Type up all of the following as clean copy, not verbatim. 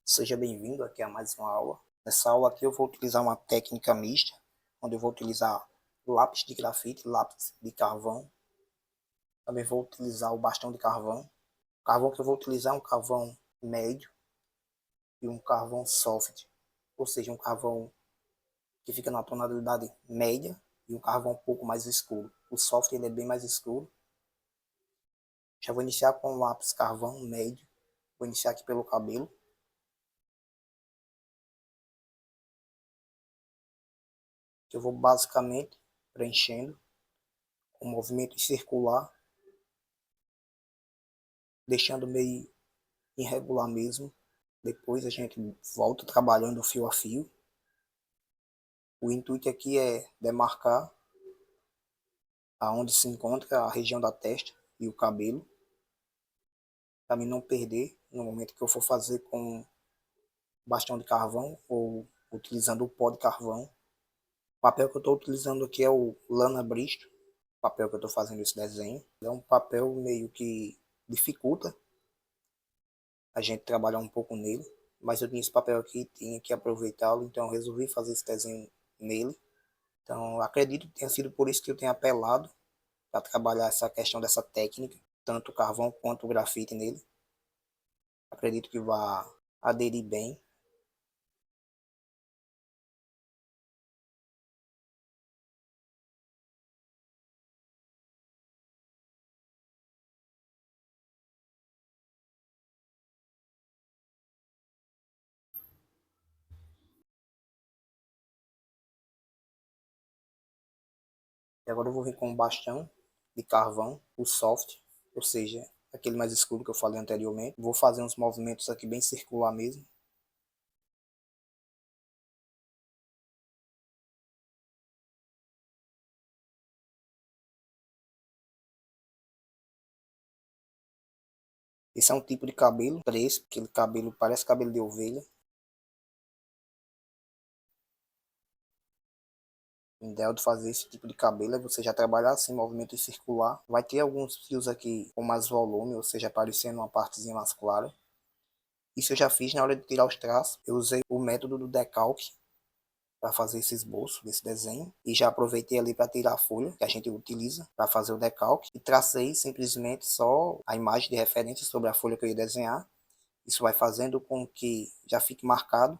Seja bem-vindo aqui a mais uma aula. Nessa aula aqui eu vou utilizar uma técnica mista, onde eu vou utilizar lápis de grafite, lápis de carvão. Também vou utilizar o bastão de carvão. O carvão que eu vou utilizar é um carvão médio e um carvão soft, ou seja, um carvão que fica na tonalidade média e um carvão um pouco mais escuro. O soft ele é bem mais escuro. Já vou iniciar com o lápis carvão médio. Vou iniciar aqui pelo cabelo. Que eu vou basicamente preenchendo com movimento circular, deixando meio irregular mesmo. Depois a gente volta trabalhando fio a fio. O intuito aqui é demarcar aonde se encontra a região da testa e o cabelo, para mim não perder no momento que eu for fazer com bastão de carvão ou utilizando o pó de carvão. O papel que eu estou utilizando aqui é o Lana Bristol, o papel que eu estou fazendo esse desenho. É um papel meio que dificulta a gente trabalhar um pouco nele, mas eu tinha esse papel aqui, tinha que aproveitá-lo, então eu resolvi fazer esse desenho nele. Então acredito que tenha sido por isso que eu tenho apelado para trabalhar essa questão dessa técnica, tanto o carvão quanto o grafite nele. Acredito que vai aderir bem. E agora eu vou vir com um bastão de carvão, o soft, ou seja, aquele mais escuro que eu falei anteriormente. Vou fazer uns movimentos aqui bem circular mesmo. Esse é um tipo de cabelo crespo, aquele cabelo parece cabelo de ovelha. O ideal de fazer esse tipo de cabelo é você já trabalhar assim, movimento circular. Vai ter alguns fios aqui com mais volume, ou seja, aparecendo uma partezinha mais clara. Isso eu já fiz na hora de tirar os traços. Eu usei o método do decalque para fazer esse esboço desse desenho. E já aproveitei ali para tirar a folha que a gente utiliza para fazer o decalque. E tracei simplesmente só a imagem de referência sobre a folha que eu ia desenhar. Isso vai fazendo com que já fique marcado,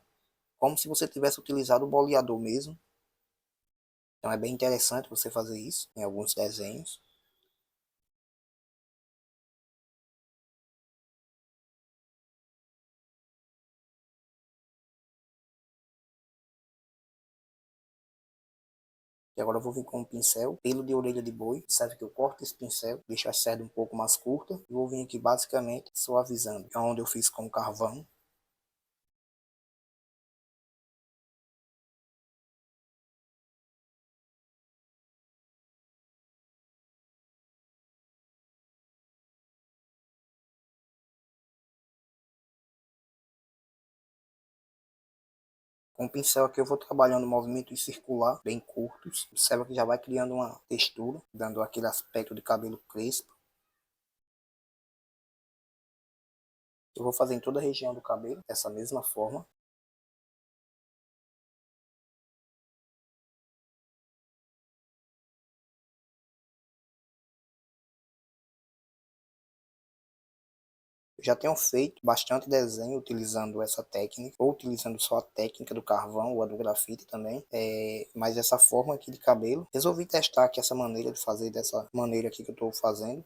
como se você tivesse utilizado o boleador mesmo. Então é bem interessante você fazer isso em alguns desenhos. E agora eu vou vir com um pincel, pelo de orelha de boi, serve que eu corto esse pincel, deixo a cerda um pouco mais curta, e vou vir aqui basicamente suavizando, onde eu fiz com carvão. Com o pincel aqui eu vou trabalhando movimentos circular, bem curtos, observa que já vai criando uma textura, dando aquele aspecto de cabelo crespo. Eu vou fazer em toda a região do cabelo, dessa mesma forma. Eu já tenho feito bastante desenho utilizando essa técnica, ou utilizando só a técnica do carvão ou a do grafite também, mas essa forma aqui de cabelo, resolvi testar aqui essa maneira de fazer dessa maneira aqui que eu estou fazendo.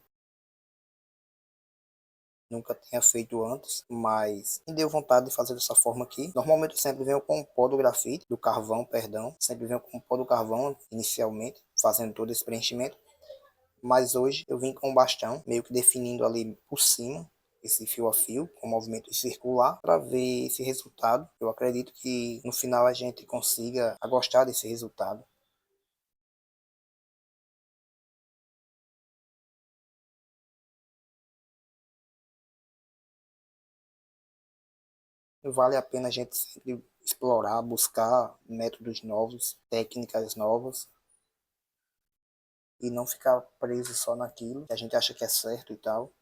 Nunca tinha feito antes, mas me deu vontade de fazer dessa forma aqui. Normalmente eu sempre venho com o pó do grafite, do carvão, perdão, sempre venho com o pó do carvão inicialmente, fazendo todo esse preenchimento, mas hoje eu vim com o bastão, meio que definindo ali por cima esse fio a fio, com movimento circular, para ver esse resultado. Eu acredito que no final a gente consiga gostar desse resultado. Vale a pena a gente sempre explorar, buscar métodos novos, técnicas novas, e não ficar preso só naquilo que a gente acha que é certo e tal.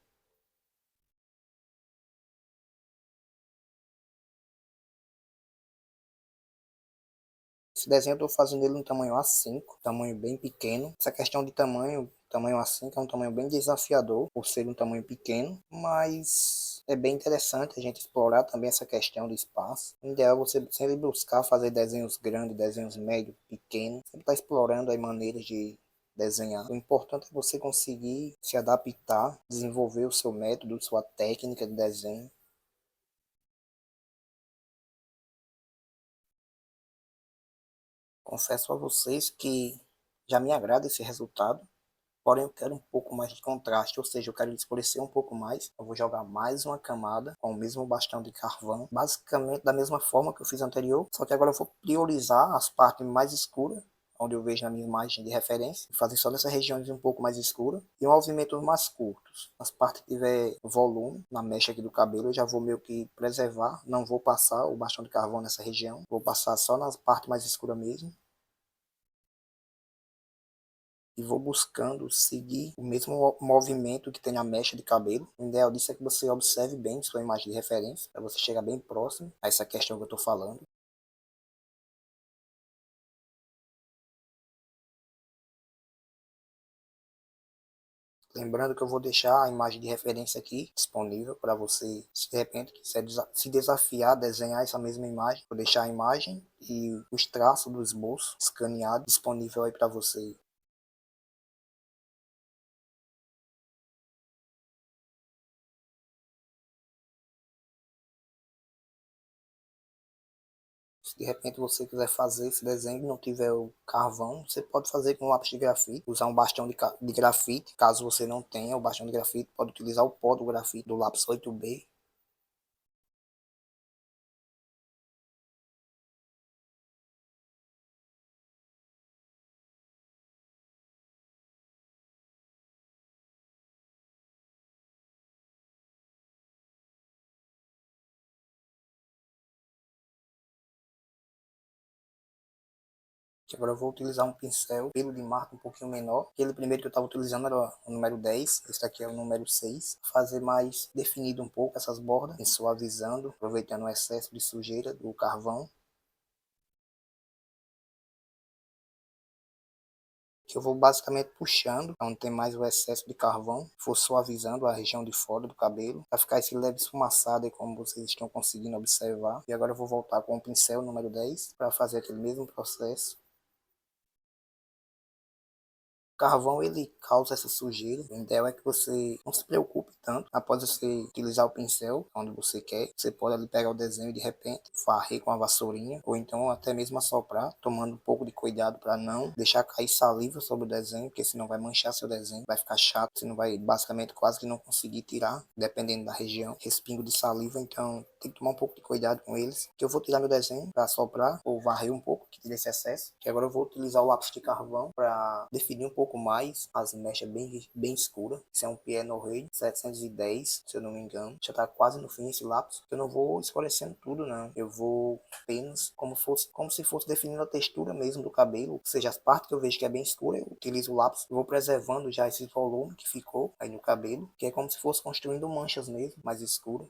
Esse desenho eu estou fazendo ele no tamanho A5, tamanho bem pequeno. Essa questão de tamanho A5 é um tamanho bem desafiador, por ser um tamanho pequeno, mas é bem interessante a gente explorar também essa questão do espaço. O ideal é você sempre buscar fazer desenhos grandes, desenhos médios, pequenos, sempre estar explorando as maneiras de desenhar. O importante é você conseguir se adaptar, desenvolver o seu método, sua técnica de desenho. Confesso a vocês que já me agrada esse resultado, porém eu quero um pouco mais de contraste, ou seja, eu quero escurecer um pouco mais. Eu vou jogar mais uma camada com o mesmo bastão de carvão, basicamente da mesma forma que eu fiz anterior, só que agora eu vou priorizar as partes mais escuras, onde eu vejo na minha imagem de referência, fazer só nessas regiões um pouco mais escuras e movimentos mais curtos. As partes que tiver volume na mecha aqui do cabelo, eu já vou meio que preservar, não vou passar o bastão de carvão nessa região, vou passar só nas partes mais escuras mesmo e vou buscando seguir o mesmo movimento que tem na mecha de cabelo. O ideal disso é que você observe bem sua imagem de referência, para você chegar bem próximo a essa questão que eu estou falando. Lembrando que eu vou deixar a imagem de referência aqui disponível para você, se de repente quiser se desafiar a desenhar essa mesma imagem, vou deixar a imagem e os traços do esboço escaneado disponível aí para você. Se de repente você quiser fazer esse desenho e não tiver o carvão, você pode fazer com lápis de grafite, usar um bastão de grafite. Caso você não tenha o bastão de grafite, pode utilizar o pó do grafite do lápis 8B. Que agora eu vou utilizar um pincel pelo de marca um pouquinho menor. Aquele primeiro que eu estava utilizando era o número 10, esse aqui é o número 6. Fazer mais definido um pouco essas bordas, suavizando, aproveitando o excesso de sujeira do carvão. Que eu vou basicamente puxando, onde tem mais o excesso de carvão, vou suavizando a região de fora do cabelo, para ficar esse leve esfumaçado aí, como vocês estão conseguindo observar. E agora eu vou voltar com o pincel número 10 para fazer aquele mesmo processo. Carvão ele causa essa sujeira. O ideal é que você não se preocupe tanto. Após você utilizar o pincel onde você quer, você pode ali pegar o desenho e de repente varrer com a vassourinha ou então até mesmo assoprar, tomando um pouco de cuidado para não deixar cair saliva sobre o desenho, porque senão vai manchar seu desenho, vai ficar chato, você não vai basicamente quase que não conseguir tirar, dependendo da região, respingo de saliva. Então tem que tomar um pouco de cuidado com eles. Que eu vou tirar meu desenho para assoprar ou varrer um pouco, que tira esse excesso. Que agora eu vou utilizar o lápis de carvão para definir um pouco mais as mechas bem escuras. Esse é um Piano Rei 710, se eu não me engano. Já tá quase no fim esse lápis. Eu não vou escurecendo tudo, não. Eu vou apenas como se fosse definindo a textura mesmo do cabelo. Ou seja, as partes que eu vejo que é bem escura, eu utilizo o lápis. Eu vou preservando já esse volume que ficou aí no cabelo, que é como se fosse construindo manchas mesmo, mais escuras.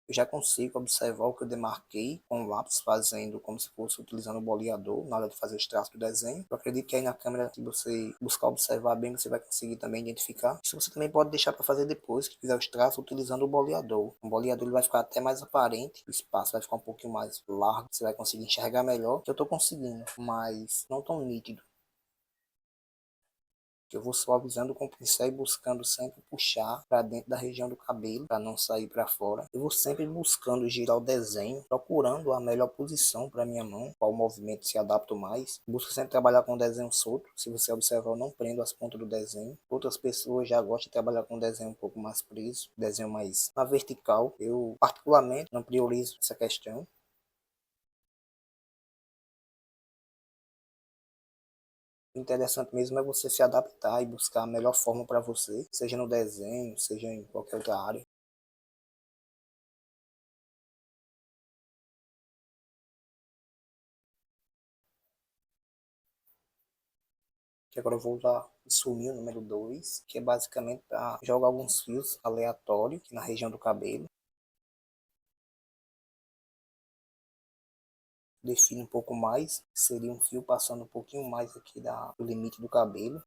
Eu já consigo observar o que eu demarquei com o lápis, fazendo como se fosse utilizando o boleador na hora de fazer os traços do desenho. Eu acredito que aí na câmera, se você buscar observar bem, você vai conseguir também identificar. Isso você também pode deixar para fazer depois, que fizer os traços utilizando o boleador. O boleador ele vai ficar até mais aparente, o espaço vai ficar um pouquinho mais largo, você vai conseguir enxergar melhor, que eu estou conseguindo, mas não tão nítido. Que eu vou suavizando com o pincel e buscando sempre puxar para dentro da região do cabelo para não sair para fora. Eu vou sempre buscando girar o desenho, procurando a melhor posição para minha mão, qual movimento se adapta mais. Busco sempre trabalhar com o desenho solto. Se você observar, eu não prendo as pontas do desenho. Outras pessoas já gostam de trabalhar com o desenho um pouco mais preso, desenho mais na vertical. Eu particularmente não priorizo essa questão. O interessante mesmo é você se adaptar e buscar a melhor forma para você, seja no desenho, seja em qualquer outra área. Que agora eu vou usar o número 2, que é basicamente para jogar alguns fios aleatórios na região do cabelo. define um pouco mais, seria um fio passando um pouquinho mais aqui do limite do cabelo.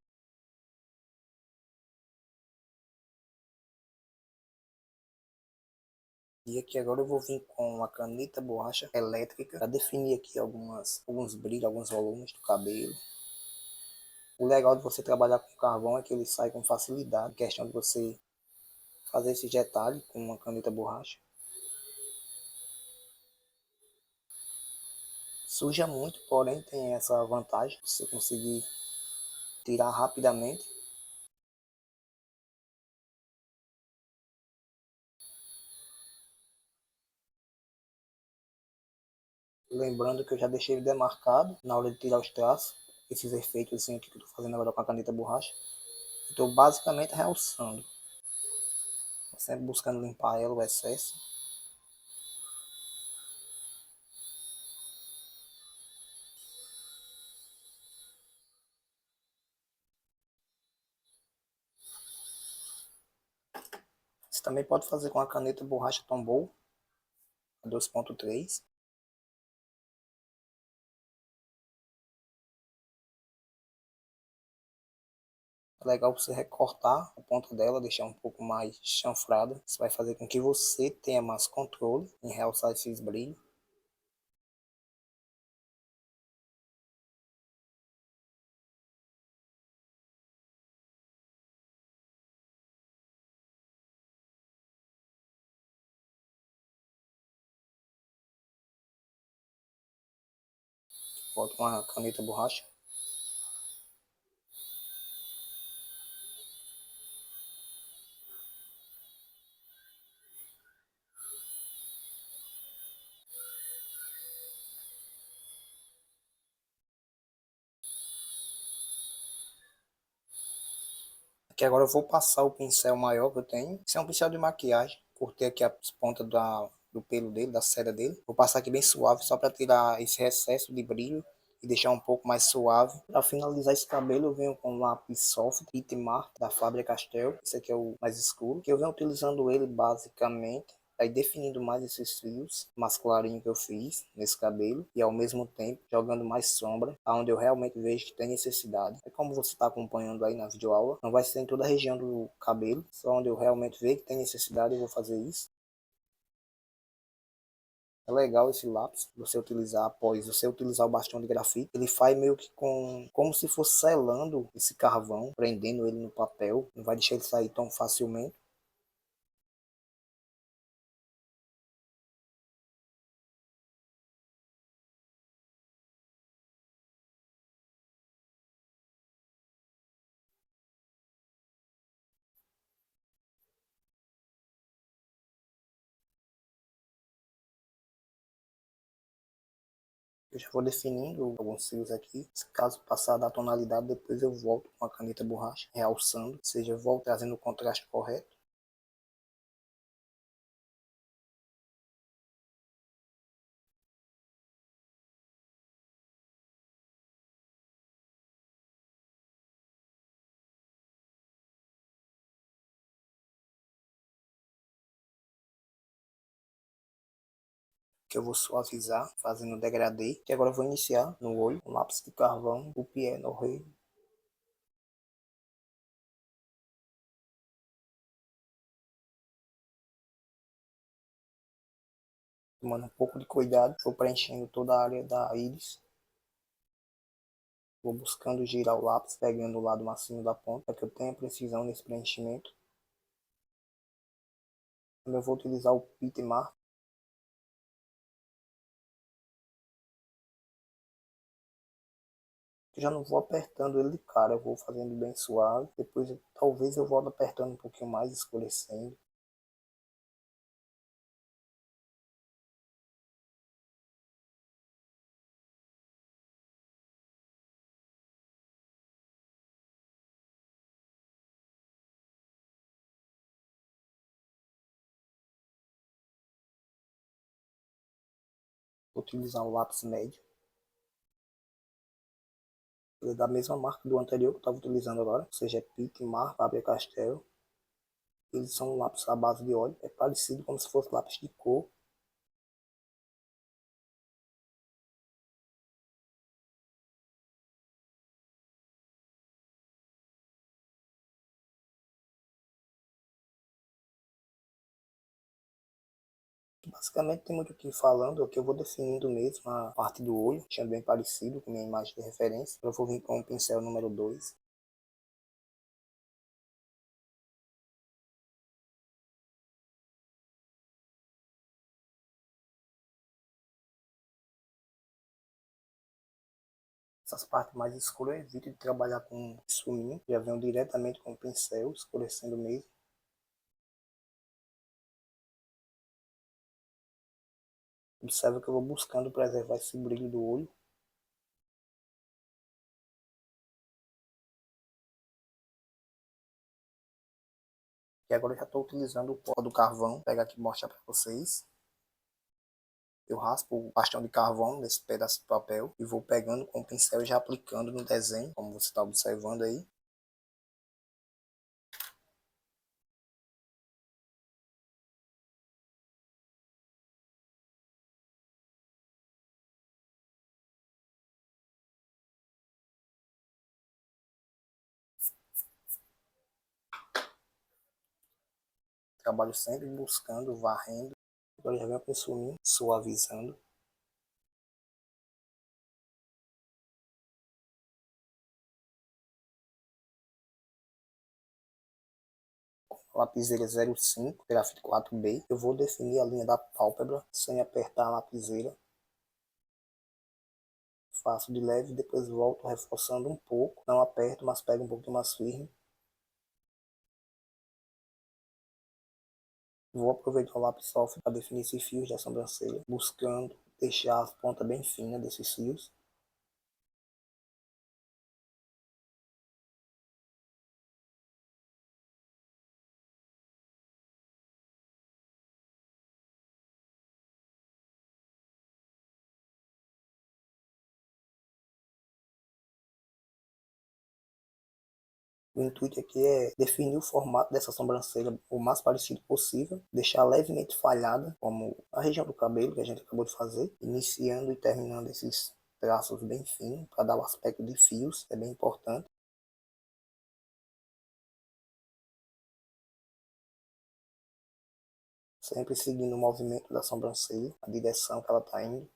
E aqui agora eu vou vir com a caneta borracha elétrica para definir aqui alguns brilhos, alguns volumes do cabelo. O legal de você trabalhar com carvão é que ele sai com facilidade, questão de você fazer esse detalhe com uma caneta borracha. Suja muito, porém tem essa vantagem, você conseguir tirar rapidamente. Lembrando que eu já deixei demarcado na hora de tirar os traços, esses efeitos assim que eu estou fazendo agora com a caneta borracha. Estou basicamente realçando, sempre buscando limpar ela, o excesso. Você também pode fazer com a caneta borracha Tombow 2.3. É legal você recortar a ponta dela, deixar um pouco mais chanfrada. Isso vai fazer com que você tenha mais controle em realçar esses brilhos. Volto com a caneta borracha. Aqui agora eu vou passar o pincel maior que eu tenho. Esse é um pincel de maquiagem. Cortei aqui as pontas do pelo dele, da cera dele. Vou passar aqui bem suave, só para tirar esse excesso de brilho e deixar um pouco mais suave. Para finalizar esse cabelo, eu venho com um lápis soft Pit Mart da Faber-Castell. Esse aqui é o mais escuro, que eu venho utilizando ele basicamente aí definindo mais esses fios mais clarinhos que eu fiz nesse cabelo e ao mesmo tempo jogando mais sombra aonde eu realmente vejo que tem necessidade. É como você está acompanhando aí na videoaula, não vai ser em toda a região do cabelo, só onde eu realmente vejo que tem necessidade eu vou fazer isso. É legal esse lápis, você utilizar após você utilizar o bastão de grafite. Ele faz meio que como se fosse selando esse carvão, prendendo ele no papel. Não vai deixar ele sair tão facilmente. Eu já vou definindo alguns fios aqui. Se caso passar da tonalidade, depois eu volto com a caneta borracha, realçando, ou seja, eu volto trazendo o contraste correto. Que eu vou suavizar, fazendo degradê. E agora eu vou iniciar no olho, com lápis de carvão, o pie no rei. Tomando um pouco de cuidado, vou preenchendo toda a área da íris. Vou buscando girar o lápis, pegando o lado macio da ponta, para que eu tenha precisão nesse preenchimento. Eu vou utilizar o Pit Mart. Eu já não vou apertando ele de cara, eu vou fazendo bem suave. Depois talvez eu volte apertando um pouquinho mais, escurecendo. Vou utilizar o lápis médio. Ele é da mesma marca do anterior que eu estava utilizando agora, ou seja, é Pit Mart Faber-Castell. Eles são lápis à base de óleo, é parecido como se fosse lápis de cor. Basicamente tem muito o que ir falando, aqui eu vou definindo mesmo a parte do olho, deixando bem parecido com a minha imagem de referência. Eu vou vir com o pincel número 2. Essas partes mais escuras eu evito de trabalhar com esfuminho, já venho diretamente com o pincel, escurecendo mesmo. Observa que eu vou buscando preservar esse brilho do olho. E agora eu já estou utilizando o pó do carvão, vou pegar aqui e mostrar para vocês. Eu raspo o bastão de carvão nesse pedaço de papel e vou pegando com o pincel e já aplicando no desenho, como você está observando aí. Trabalho sempre buscando, varrendo. Agora já venho com o esfuminho, suavizando. Lapiseira 05, grafite 4B. Eu vou definir a linha da pálpebra sem apertar a lapiseira. Faço de leve e depois volto reforçando um pouco. Não aperto, mas pego um pouquinho mais firme. Vou aproveitar o lápis soft para definir esses fios da sobrancelha, buscando deixar as pontas bem finas desses fios. O intuito aqui é definir o formato dessa sobrancelha o mais parecido possível, deixar levemente falhada, como a região do cabelo que a gente acabou de fazer, iniciando e terminando esses traços bem finos, para dar o aspecto de fios, é bem importante. Sempre seguindo o movimento da sobrancelha, a direção que ela está indo.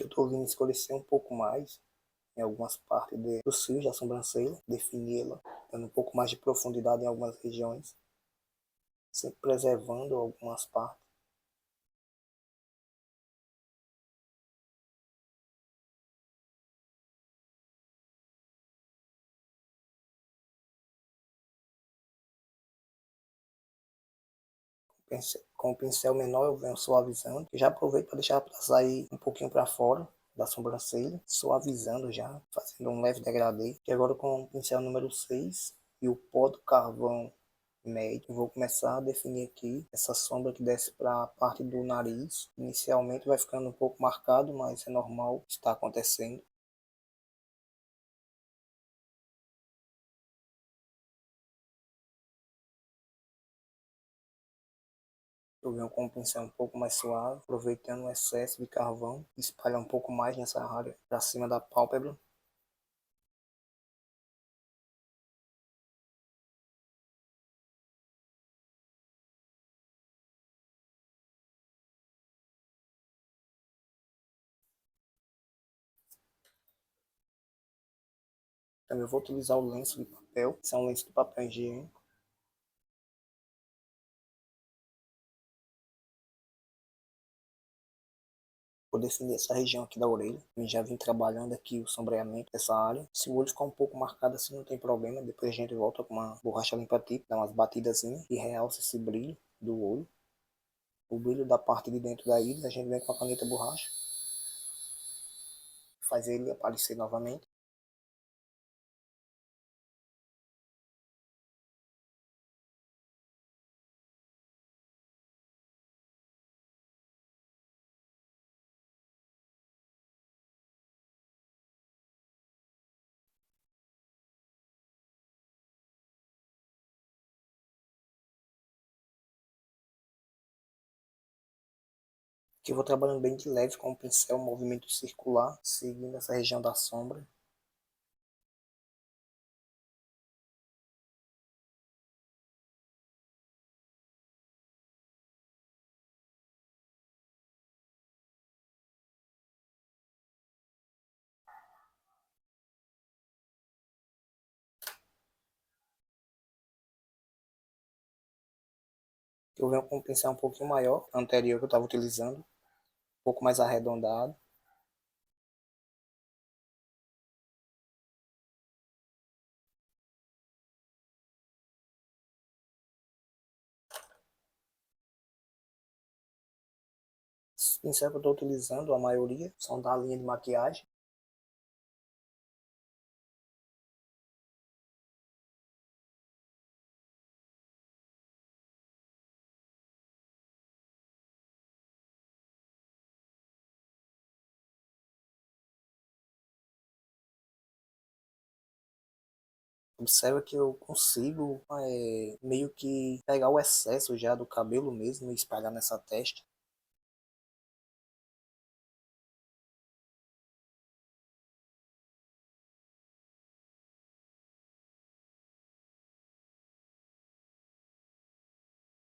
Eu estou vindo escurecer um pouco mais em algumas partes dos fios da sobrancelha, defini-la, dando um pouco mais de profundidade em algumas regiões, sempre preservando algumas partes. Com o pincel menor eu venho suavizando, já aproveito para deixar para sair um pouquinho para fora da sobrancelha, suavizando já, fazendo um leve degradê. E agora com o pincel número 6 e o pó do carvão médio, vou começar a definir aqui essa sombra que desce para a parte do nariz. Inicialmente vai ficando um pouco marcado, mas é normal, está acontecendo. Eu venho com um pincel um pouco mais suave, aproveitando o excesso de carvão, espalhar um pouco mais nessa área para cima da pálpebra. Também vou utilizar o lenço de papel, esse é um lenço de papel higiênico. Vou definir essa região aqui da orelha. Eu já vim trabalhando aqui o sombreamento dessa área. Se o olho ficar um pouco marcado assim, não tem problema. Depois a gente volta com uma borracha limpa-tipo, dá umas batidazinhas e realça esse brilho do olho. O brilho da parte de dentro da íris, a gente vem com a caneta borracha, faz ele aparecer novamente. Aqui eu vou trabalhando bem de leve com o pincel, movimento circular, seguindo essa região da sombra. Eu venho com um pincel um pouquinho maior, anterior que eu estava utilizando, um pouco mais arredondado. Os pincéis que eu estou utilizando, a maioria, são da linha de maquiagem. Observa que eu consigo meio que pegar o excesso já do cabelo mesmo e espalhar nessa testa.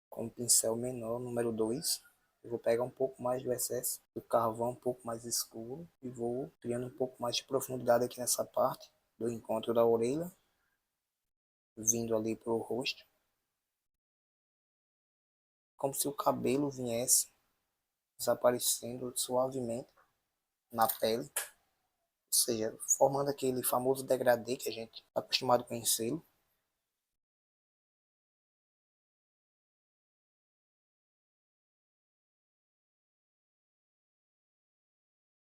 Com o pincel menor, número 2, eu vou pegar um pouco mais do excesso do carvão um pouco mais escuro e vou criando um pouco mais de profundidade aqui nessa parte do encontro da orelha, vindo ali para o rosto, como se o cabelo viesse desaparecendo suavemente na pele, ou seja, formando aquele famoso degradê que a gente está acostumado a conhecê-lo.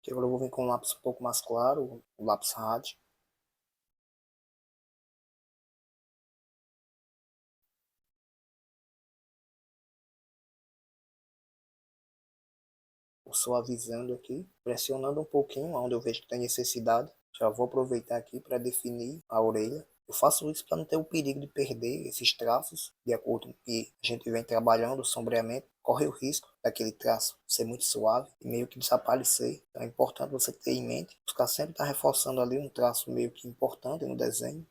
Que agora eu vou vir com um lápis um pouco mais claro, o lápis Rad. Vou suavizando aqui, pressionando um pouquinho onde eu vejo que tem necessidade. Já vou aproveitar aqui para definir a orelha. Eu faço isso para não ter o perigo de perder esses traços, de acordo com que a gente vem trabalhando o sombreamento. Corre o risco daquele traço ser muito suave e meio que desaparecer. Então é importante você ter em mente, buscar sempre estar reforçando ali um traço meio que importante no desenho.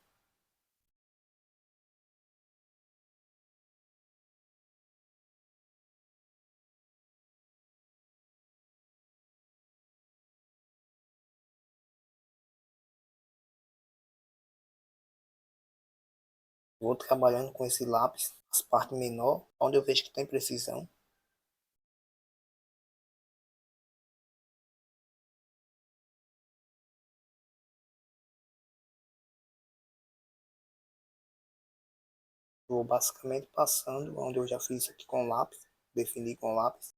Vou trabalhando com esse lápis, as partes menor, onde eu vejo que tem precisão. Vou basicamente passando onde eu já fiz aqui com lápis, defini com lápis.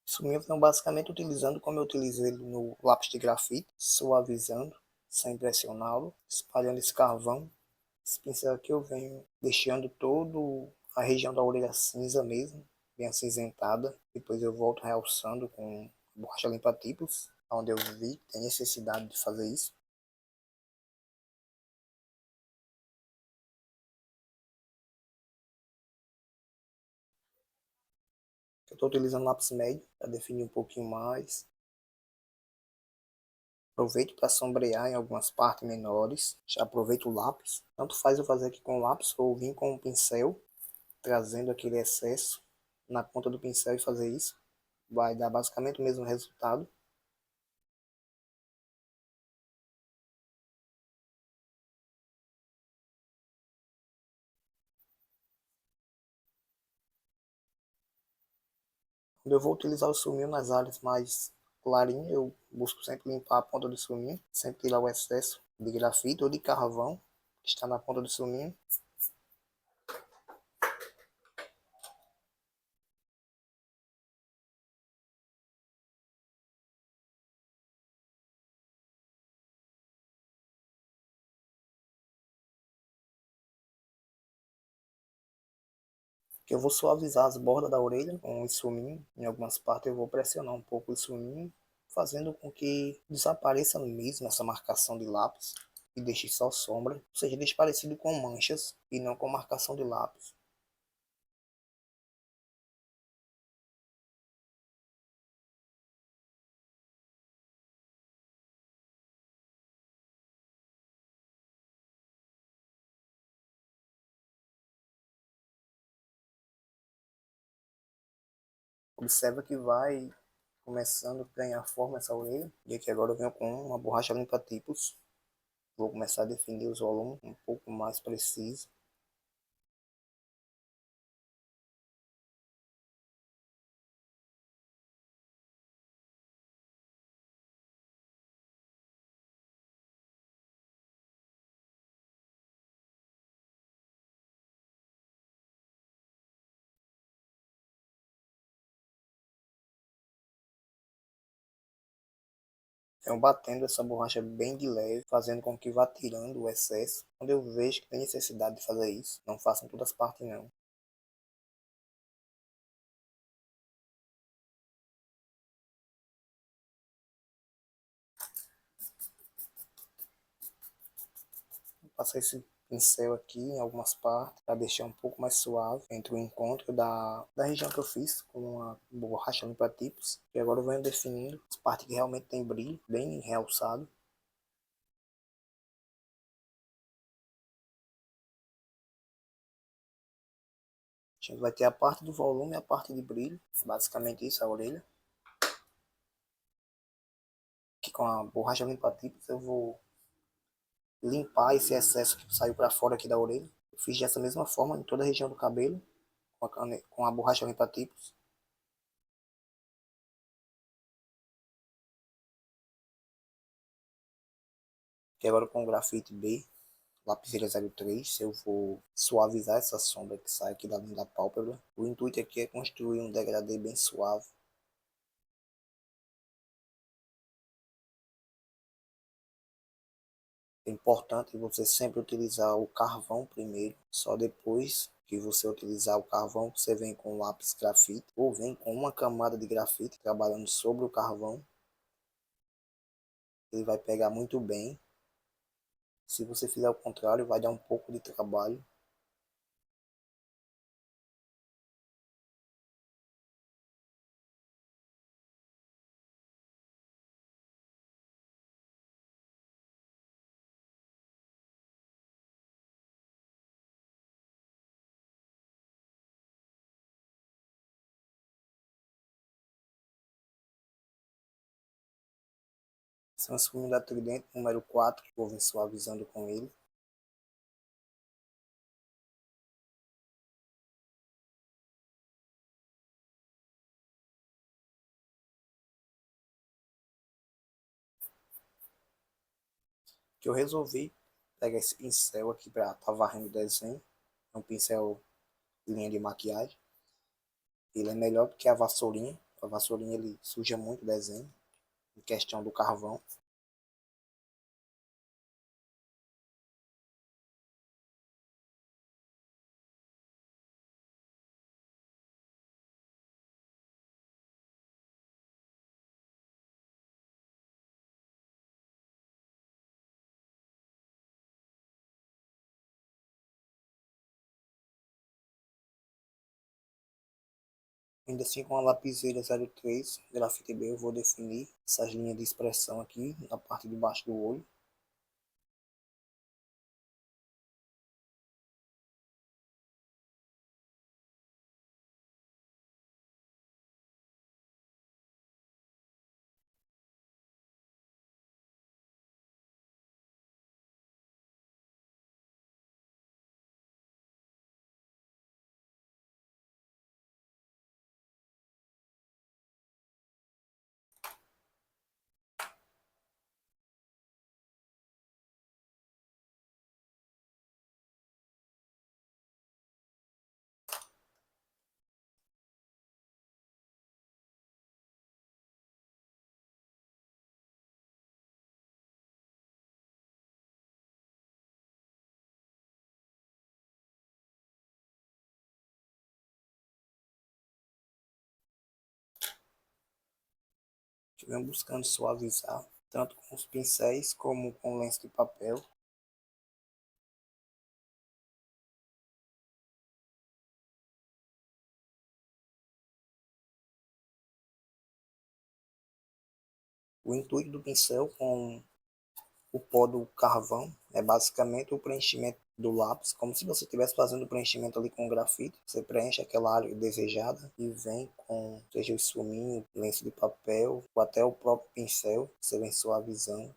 Isso mesmo, então basicamente utilizando como eu utilizei no lápis de grafite, suavizando, sem pressioná-lo, espalhando esse carvão. Esse pincel aqui eu venho deixando todo a região da orelha cinza mesmo, bem acinzentada. Depois eu volto realçando com borracha limpa-tipos, onde eu vi que tem necessidade de fazer isso. Eu estou utilizando lápis médio para definir um pouquinho mais. Aproveito para sombrear em algumas partes menores. Já aproveito o lápis. Tanto faz eu fazer aqui com o lápis ou vir com o pincel, trazendo aquele excesso na ponta do pincel e fazer isso. Vai dar basicamente o mesmo resultado. Quando eu vou utilizar o suminho nas áreas mais clarinhas, eu busco sempre limpar a ponta do suminho, sempre tirar o excesso de grafite ou de carvão que está na ponta do suminho. que eu vou suavizar as bordas da orelha com o esfuminho. Em algumas partes eu vou pressionar um pouco o esfuminho, fazendo com que desapareça mesmo essa marcação de lápis e deixe só sombra, ou seja, deixe parecido com manchas e não com marcação de lápis. Observa que vai começando a ganhar forma essa orelha. E aqui agora eu venho com uma borracha limpa-tipos. Vou começar a definir os volumes um pouco mais preciso. Venho batendo essa borracha bem de leve, fazendo com que vá tirando o excesso. Quando eu vejo que tem necessidade de fazer isso, não façam todas as partes não. Vou passar esse pincel aqui em algumas partes para deixar um pouco mais suave entre o encontro da região que eu fiz com a borracha limpa tipos. E agora eu venho definindo as partes que realmente tem brilho, bem realçado. A gente vai ter a parte do volume e a parte de brilho, basicamente isso, a orelha. Aqui com a borracha limpa tipos eu vou limpar esse excesso que saiu para fora aqui da orelha. Eu fiz dessa mesma forma em toda a região do cabelo, com a borracha limpa-tipos. E agora com o grafite B, lapiseira 03, eu vou suavizar essa sombra que sai aqui da linha da pálpebra. O intuito aqui é construir um degradê bem suave. É importante você sempre utilizar o carvão primeiro, só depois que você utilizar o carvão, você vem com o lápis grafite ou vem com uma camada de grafite trabalhando sobre o carvão. Ele vai pegar muito bem. Se você fizer o contrário, vai dar um pouco de trabalho. Samsung da Trident número 4, vou vir suavizando com ele. Que eu resolvi pegar esse pincel aqui para estar varrendo o desenho. É um pincel de linha de maquiagem. Ele é melhor do que a vassourinha. A vassourinha ele suja muito o desenho, em questão do carvão. Ainda assim com a lapiseira 03, grafite B, eu vou definir essas linhas de expressão aqui na parte de baixo do olho. Eu venho buscando suavizar, tanto com os pincéis como com lenço de papel. O intuito do pincel com o pó do carvão é basicamente o preenchimento do lápis, como se você estivesse fazendo o preenchimento ali com grafite. Você preenche aquela área desejada e vem com, seja o esfuminho, lenço de papel, ou até o próprio pincel, você vem suavizando.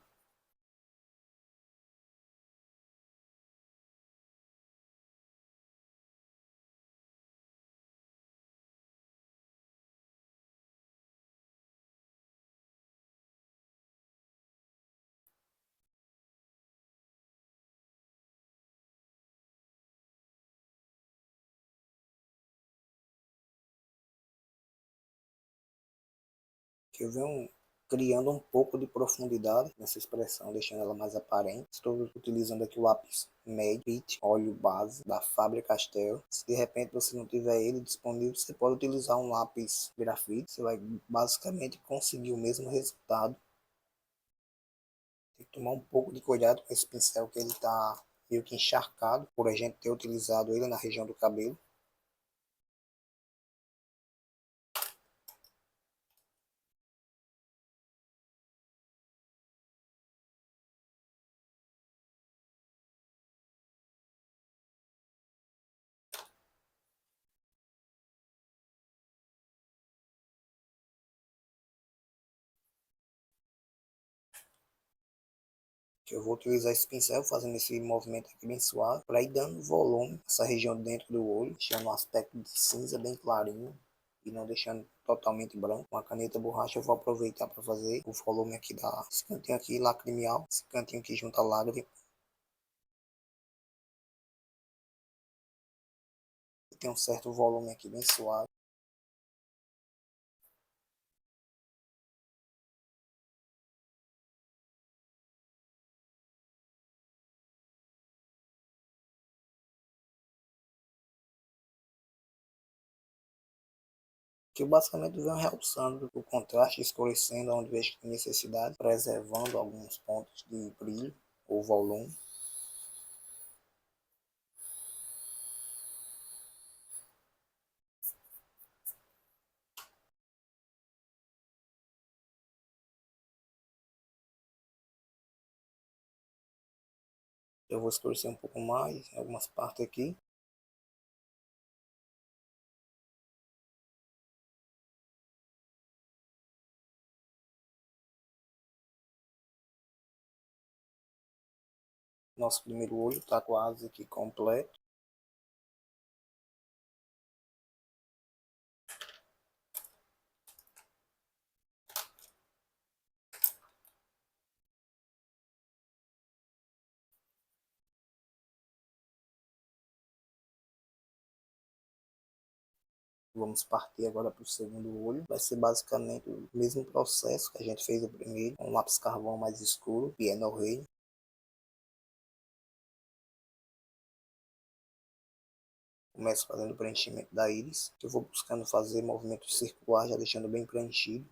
Que eu venho criando um pouco de profundidade nessa expressão, deixando ela mais aparente. Estou utilizando aqui o lápis Medit óleo base da Faber-Castell. Se de repente você não tiver ele disponível, você pode utilizar um lápis grafite. Você vai basicamente conseguir o mesmo resultado. Tem que tomar um pouco de cuidado com esse pincel, que ele está meio que encharcado por a gente ter utilizado ele na região do cabelo. Que eu vou utilizar esse pincel fazendo esse movimento aqui bem suave para ir dando volume essa região dentro do olho, deixando um aspecto de cinza bem clarinho e não deixando totalmente branco. Com a caneta borracha eu vou aproveitar para fazer o volume aqui esse cantinho aqui lacrimial, esse cantinho que junta a lágrima. Tem um certo volume aqui bem suave. Que eu basicamente venho realçando o contraste, escurecendo onde vejo que tem necessidade, preservando alguns pontos de brilho ou volume. Eu vou escurecer um pouco mais em algumas partes aqui. Nosso primeiro olho está quase aqui completo. Vamos partir agora para o segundo olho. Vai ser basicamente o mesmo processo que a gente fez o primeiro, com um lápis carvão mais escuro, Piano Rei. Começo fazendo o preenchimento da íris. Eu vou buscando fazer movimentos circulares, já deixando bem preenchido.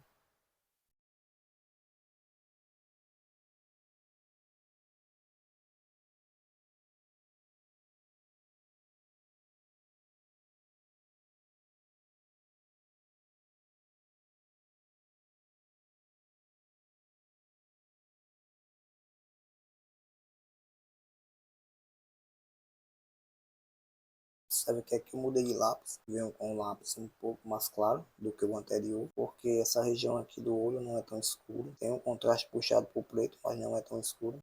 Observe que aqui eu mudei de lápis, venho com um lápis um pouco mais claro do que o anterior, porque essa região aqui do olho não é tão escura. Tem um contraste puxado para o preto, mas não é tão escuro.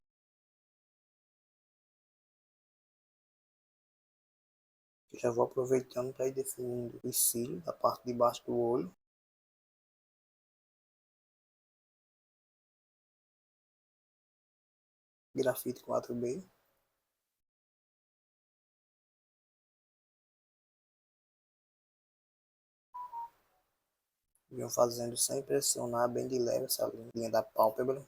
Eu já vou aproveitando para ir definindo os cílios da parte de baixo do olho. Grafite 4B. Venho fazendo sem pressionar, bem de leve essa linha da pálpebra.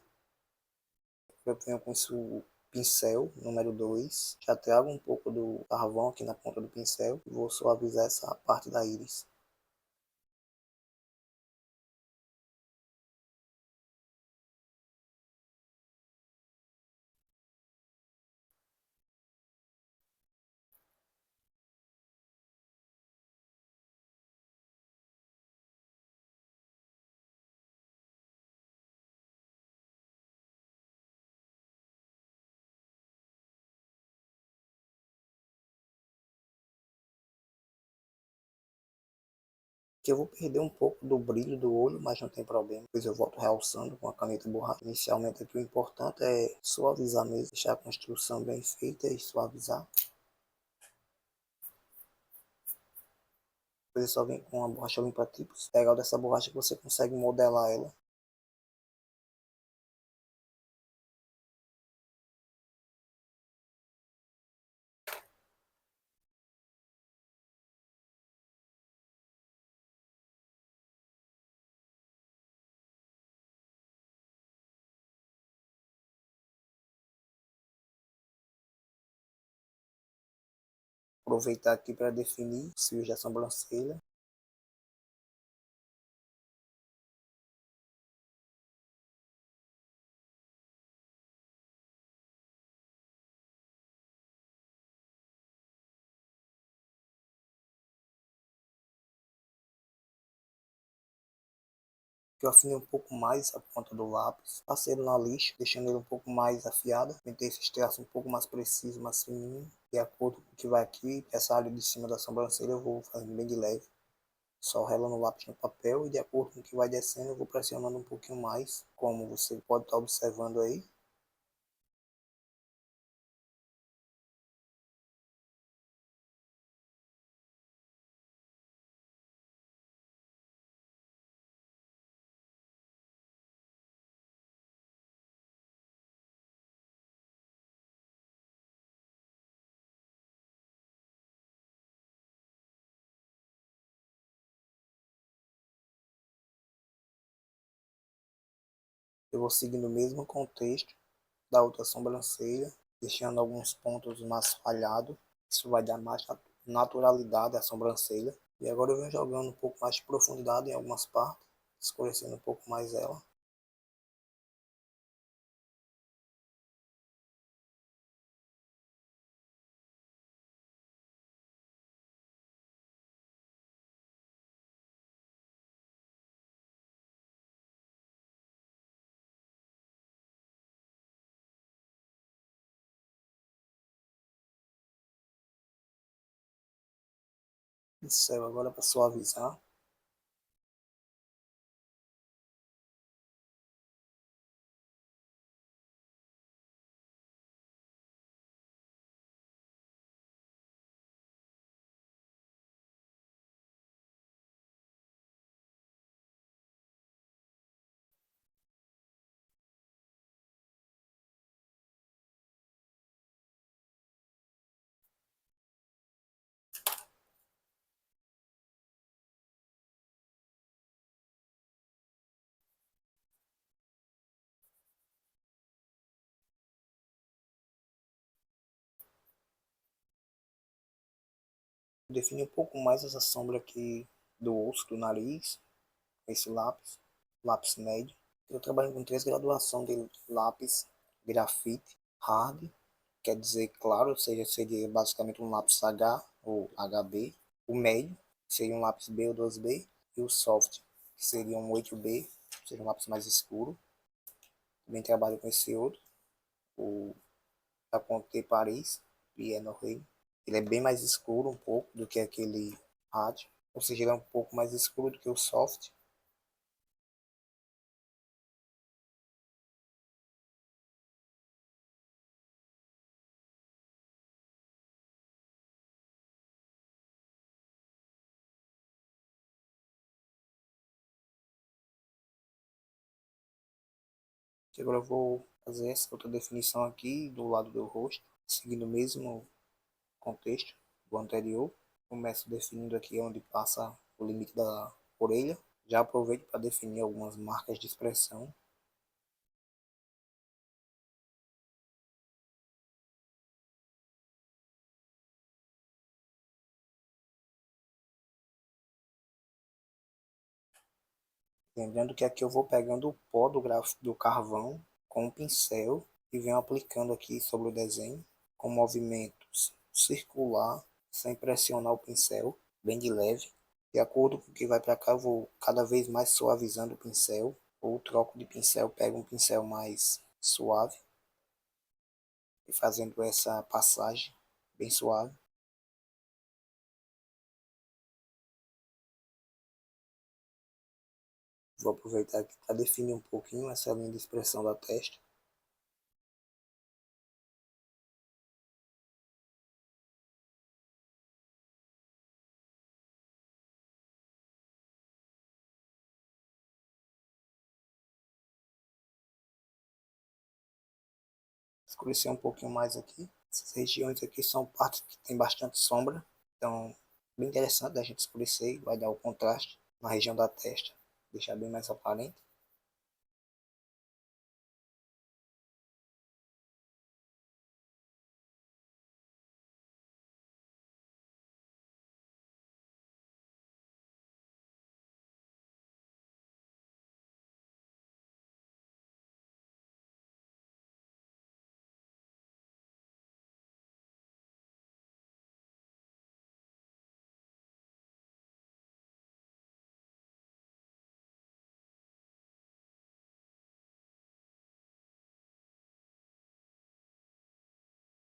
Eu venho com o pincel número 2. Já trago um pouco do carvão aqui na ponta do pincel. E vou suavizar essa parte da íris. que eu vou perder um pouco do brilho do olho, mas não tem problema, pois eu volto realçando com a caneta borracha. Inicialmente aqui o importante é suavizar mesmo, deixar a construção bem feita e suavizar. Depois é só vem com a borracha limpa tipos. Legal dessa borracha que você consegue modelar ela. Aproveitar aqui para definir os fios da sobrancelha. Que eu afinei um pouco mais a ponta do lápis, passei ele na lixa, deixando ele um pouco mais afiado, tentei esses traços um pouco mais precisos, mais fininho, de acordo com o que vai aqui, essa área de cima da sobrancelha eu vou fazendo bem de leve, só relando o lápis no papel e de acordo com o que vai descendo eu vou pressionando um pouquinho mais, como você pode estar observando aí. Eu vou seguindo o mesmo contexto da outra sobrancelha, deixando alguns pontos mais falhados, isso vai dar mais naturalidade à sobrancelha. E agora eu venho jogando um pouco mais de profundidade em algumas partes, escurecendo um pouco mais ela. Pincel agora para suavizar. Definir um pouco mais essa sombra aqui do osso, do nariz, com esse lápis, lápis médio. Eu trabalho com três graduações de lápis grafite hard, quer dizer claro, ou seja, seria basicamente um lápis H ou HB. O médio seria um lápis B ou 2B. E o soft, que seria um 8B, ou seja, um lápis mais escuro. Também trabalho com esse outro, o da Conte Paris, Piano Rei. Ele é bem mais escuro um pouco do que aquele hard, ou seja, ele é um pouco mais escuro do que o soft. Agora eu vou fazer essa outra definição aqui do lado do rosto, seguindo o mesmo contexto do anterior. Começo definindo aqui onde passa o limite da orelha. Já aproveito para definir algumas marcas de expressão. Lembrando que aqui eu vou pegando o pó do carvão com o pincel e venho aplicando aqui sobre o desenho com movimentos circular, sem pressionar o pincel, bem de leve. De acordo com o que vai para cá, eu vou cada vez mais suavizando o pincel, ou troco de pincel, pego um pincel mais suave e fazendo essa passagem bem suave. Vou aproveitar aqui para definir um pouquinho essa linha de expressão da testa. Escurecer um pouquinho mais aqui. Essas regiões aqui são partes que tem bastante sombra, então bem interessante a gente escurecer, vai dar o contraste na região da testa, deixar bem mais aparente.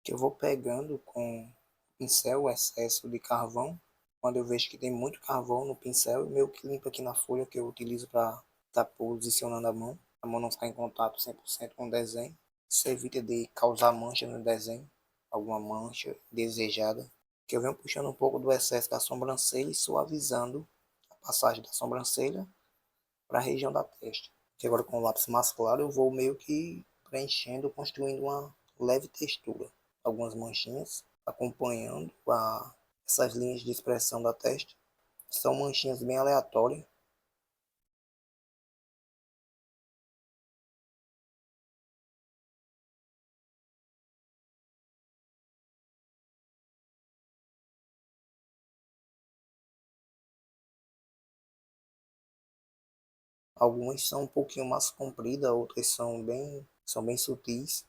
Que eu vou pegando com o pincel o excesso de carvão. Quando eu vejo que tem muito carvão no pincel, eu meio que limpo aqui na folha que eu utilizo para estar posicionando a mão não ficar em contato 100% com o desenho. Isso evita de causar mancha no desenho, alguma mancha desejada. Que eu venho puxando um pouco do excesso da sobrancelha e suavizando a passagem da sobrancelha para a região da testa. Que agora com o lápis mais claro eu vou meio que preenchendo, construindo uma leve textura. Algumas manchinhas acompanhando essas linhas de expressão da testa. São manchinhas bem aleatórias. Algumas são um pouquinho mais compridas, outras são bem sutis.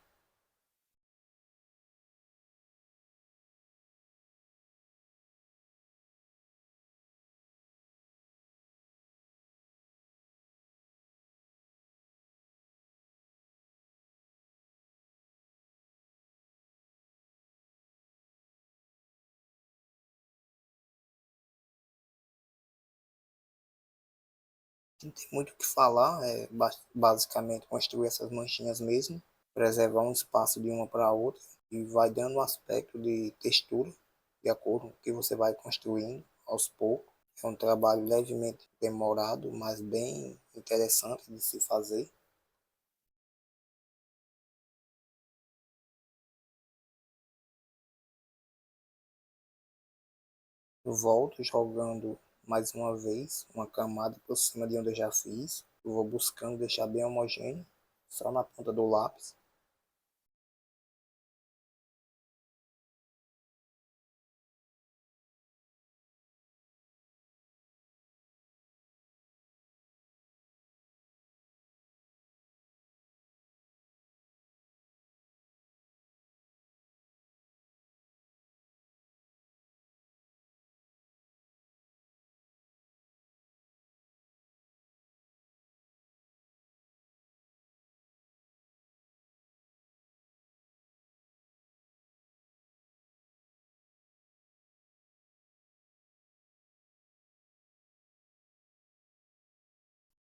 Não tem muito o que falar, é basicamente construir essas manchinhas mesmo, preservar um espaço de uma para a outra e vai dando um aspecto de textura de acordo com o que você vai construindo aos poucos. É um trabalho levemente demorado, mas bem interessante de se fazer. Eu volto jogando mais uma vez uma camada por cima de onde eu já fiz. Eu vou buscando deixar bem homogêneo, só na ponta do lápis.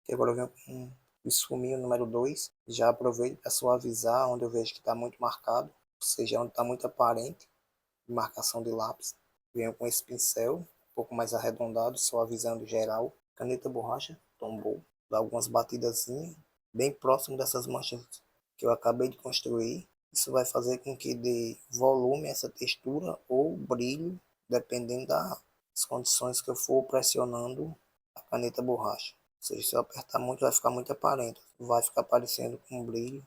E agora eu venho com o esfuminho número 2. Já aproveito para suavizar onde eu vejo que está muito marcado, ou seja, onde está muito aparente, marcação de lápis. Venho com esse pincel um pouco mais arredondado, suavizando geral. Caneta borracha, tombou. Dá algumas batidazinhas, bem próximo dessas manchas que eu acabei de construir. Isso vai fazer com que dê volume a essa textura ou brilho, dependendo das condições que eu for pressionando a caneta borracha. Ou seja, se eu apertar muito vai ficar muito aparente, vai ficar parecendo com brilho.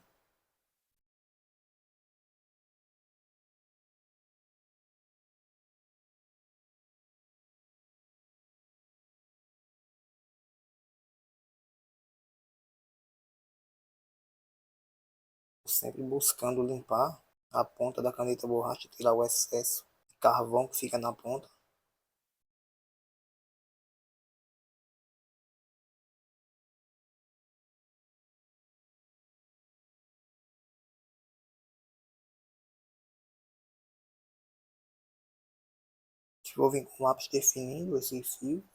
Sempre buscando limpar a ponta da caneta borracha, tirar o excesso de carvão que fica na ponta. Vou vir com o lápis definindo esse fio.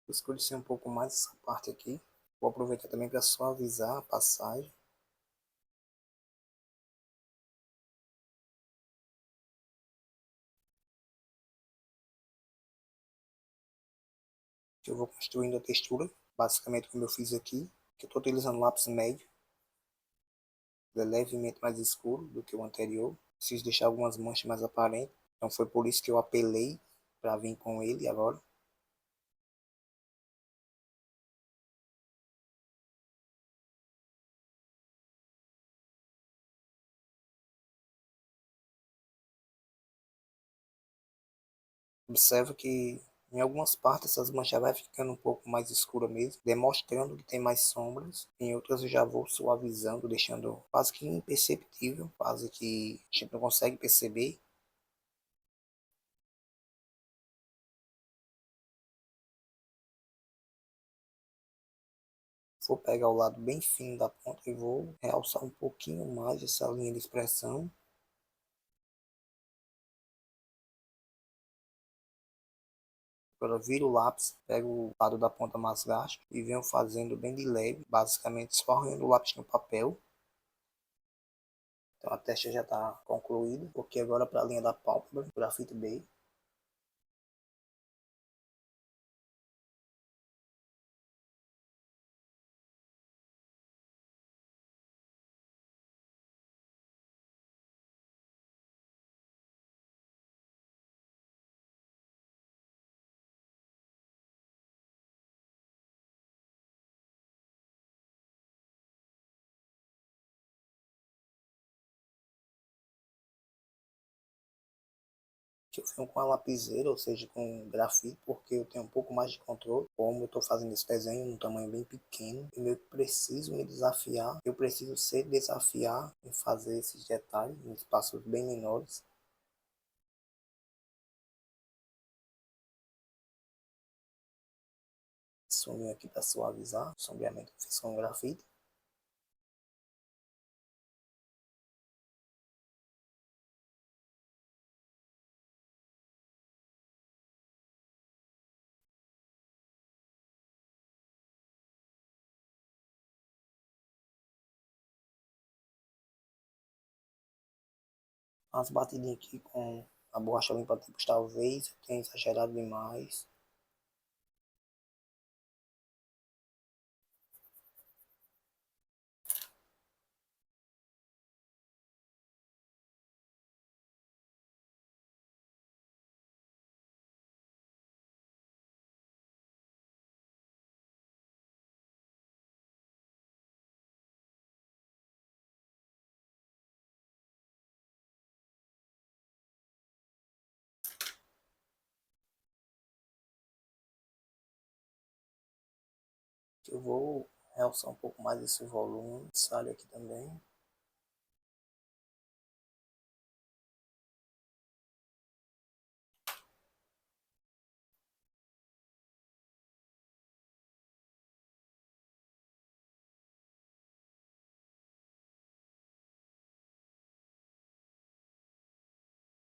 Escurecer um pouco mais essa parte aqui. Vou aproveitar também para suavizar a passagem. Eu vou construindo a textura, basicamente como eu fiz aqui, que eu estou utilizando lápis médio, ele é levemente mais escuro do que o anterior, preciso deixar algumas manchas mais aparentes, então foi por isso que eu apelei para vir com ele agora. Observa que em algumas partes essas manchas vai ficando um pouco mais escura mesmo, demonstrando que tem mais sombras. Em outras eu já vou suavizando, deixando quase que imperceptível, quase que a gente não consegue perceber. Vou pegar o lado bem fino da ponta e vou realçar um pouquinho mais essa linha de expressão. Agora viro o lápis, pego o lado da ponta mais gasto e venho fazendo bem de leve, basicamente só arranhando o lápis no papel. Então a testa já está concluída, porque agora para a linha da pálpebra, grafite B. Que eu venho com a lapiseira, ou seja, com grafite, porque eu tenho um pouco mais de controle. Como eu estou fazendo esse desenho num tamanho bem pequeno, e eu preciso me desafiar, eu preciso ser desafiar em fazer esses detalhes em espaços bem menores. Sombrinho aqui para suavizar, sombreamento que eu fiz com grafite. As batidinhas aqui com a borracha limpa tipo talvez eu tenha exagerado demais. Eu vou realçar um pouco mais esse volume, sale aqui também.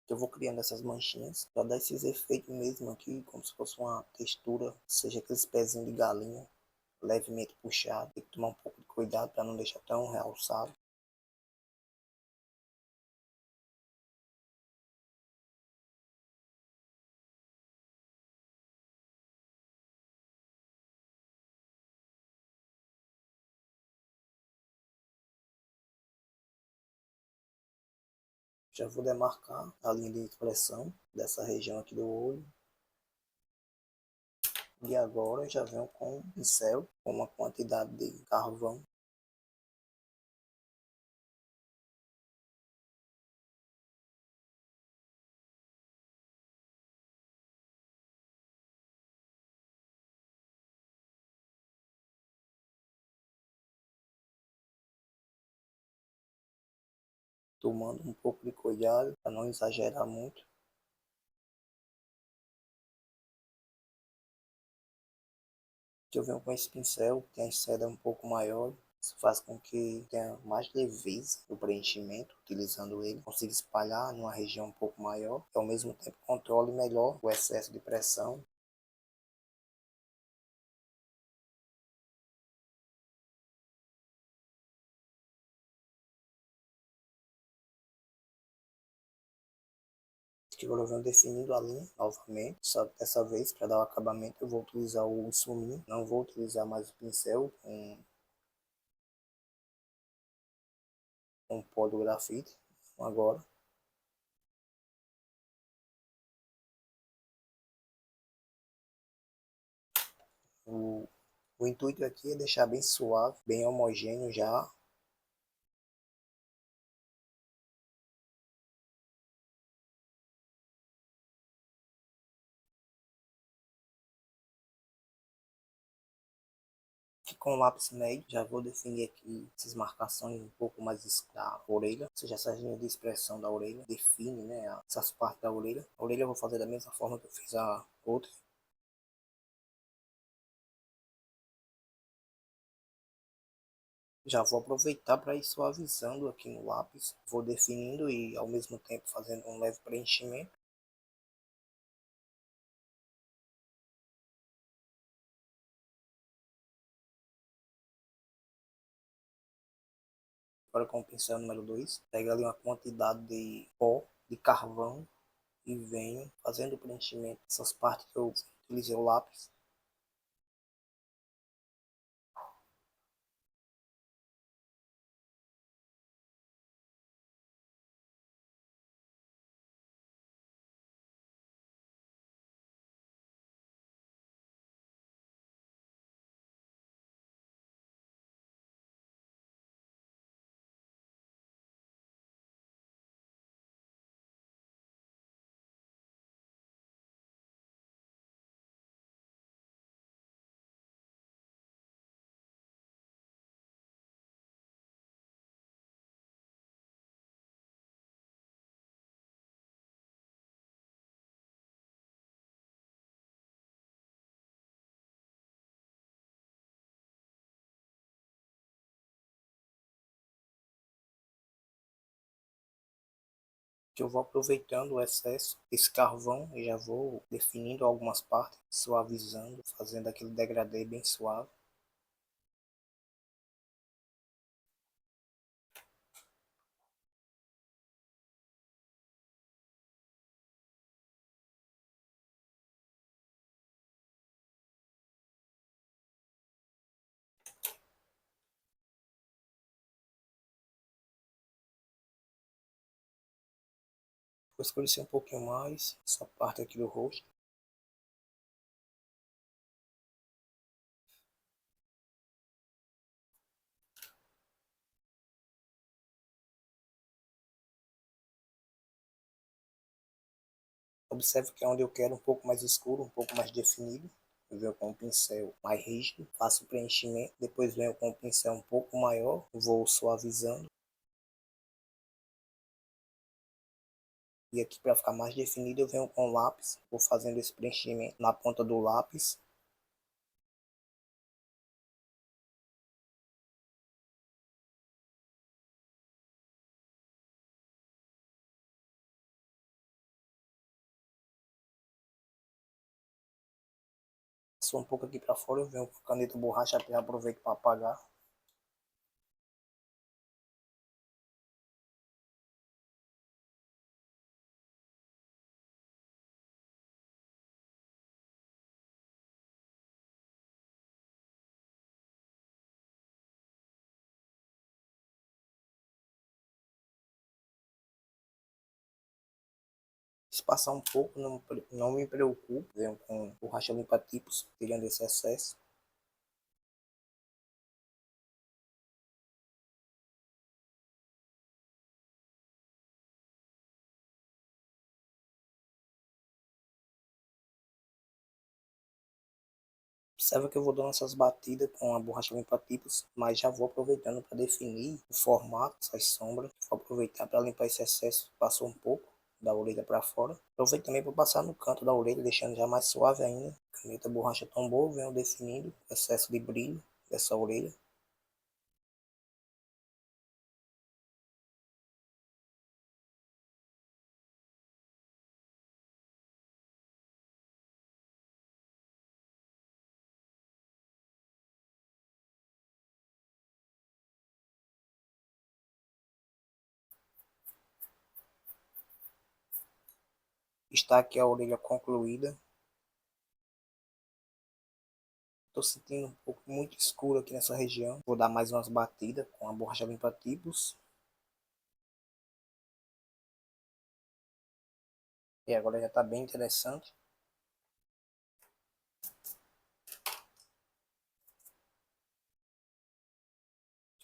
Eu vou criando essas manchinhas para dar esses efeitos mesmo aqui, como se fosse uma textura, seja aqueles pezinhos de galinha levemente puxado. Tem que tomar um pouco de cuidado para não deixar tão realçado. Já vou demarcar a linha de expressão dessa região aqui do olho. E agora já venho com um pincel com uma quantidade de carvão. Tomando um pouco de cuidado para não exagerar muito. Que eu venho com esse pincel, que tem a seda um pouco maior, isso faz com que tenha mais leveza no preenchimento, utilizando ele, consiga espalhar numa região um pouco maior, e ao mesmo tempo controle melhor o excesso de pressão. Que agora eu venho definindo a linha novamente, só que dessa vez para dar o acabamento eu vou utilizar o esfuminho, não vou utilizar mais o pincel com pó do grafite agora. O, o intuito aqui é deixar bem suave, bem homogêneo já. Aqui com o lápis médio, já vou definir aqui essas marcações um pouco mais da orelha, ou seja, essa linha de expressão da orelha, define, né, essas partes da orelha. A orelha eu vou fazer da mesma forma que eu fiz a outra. Já vou aproveitar para ir suavizando aqui no lápis, vou definindo e ao mesmo tempo fazendo um leve preenchimento. Agora com o pincel número 2, pego ali uma quantidade de pó de carvão e venho fazendo o preenchimento dessas partes que eu utilizei o lápis. Que eu vou aproveitando o excesso desse carvão e já vou definindo algumas partes, suavizando, fazendo aquele degradê bem suave. Vou escurecer um pouquinho mais essa parte aqui do rosto. Observe que é onde eu quero um pouco mais escuro, um pouco mais definido. Eu venho com um pincel mais rígido, faço o preenchimento, depois venho com um pincel um pouco maior, vou suavizando. E aqui para ficar mais definido eu venho com o lápis, vou fazendo esse preenchimento na ponta do lápis. Passo um pouco aqui para fora, eu venho com a caneta borracha, aproveito para apagar. Se passar um pouco, não me preocupo, venho com borracha limpa-tipos, tirando esse excesso. Observa que eu vou dando essas batidas com a borracha limpa-tipos, mas já vou aproveitando para definir o formato, essas sombras. Vou aproveitar para limpar esse excesso que passou um pouco da orelha para fora. Aproveito também para passar no canto da orelha, deixando já mais suave ainda. Caneta borracha tombou, venho definindo o excesso de brilho dessa orelha. Está aqui a orelha concluída. Estou sentindo um pouco muito escuro aqui nessa região. Vou dar mais umas batidas com a borracha limpa-tipos. E agora já está bem interessante.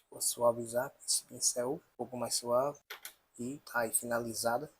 Vou suavizar com esse pincel um pouco mais suave. E tá aí finalizada.